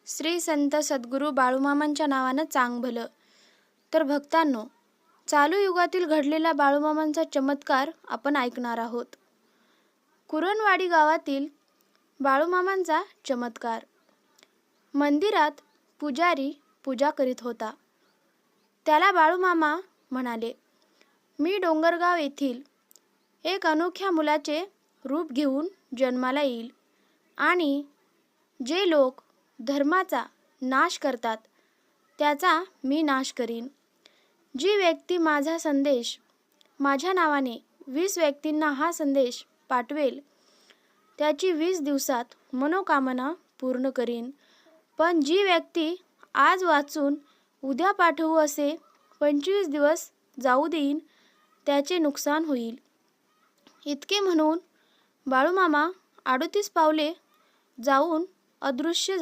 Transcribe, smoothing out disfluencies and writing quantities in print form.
श्री संत सद्गुरू बाळूमामांच्या नावानं चांग भलं. तर भक्तांनो, चालू युगातील घडलेला बाळूमामांचा चमत्कार आपण ऐकणार आहोत. कुरणवाडी गावातील बाळूमामांचा चमत्कार. मंदिरात पुजारी पूजा करीत होता. त्याला बाळूमामा म्हणाले, मी डोंगरगाव येथील एक अनोख्या मुलाचे रूप घेऊन जन्माला येईल आणि जे लोक धर्माचा नाश करतात त्याचा मी नाश करीन. जी व्यक्ती माझा संदेश माझ्या नावाने 20 व्यक्तींना हा संदेश पाठवेल त्याची 20 दिवसात मनोकामना पूर्ण करीन. पण जी व्यक्ती आज वाचून उद्या पाठवू असे 25 दिवस जाऊ देईन त्याचे नुकसान होईल. इतके म्हणून बाळूमामा 38 पावले जाऊन अदृश्य झाले.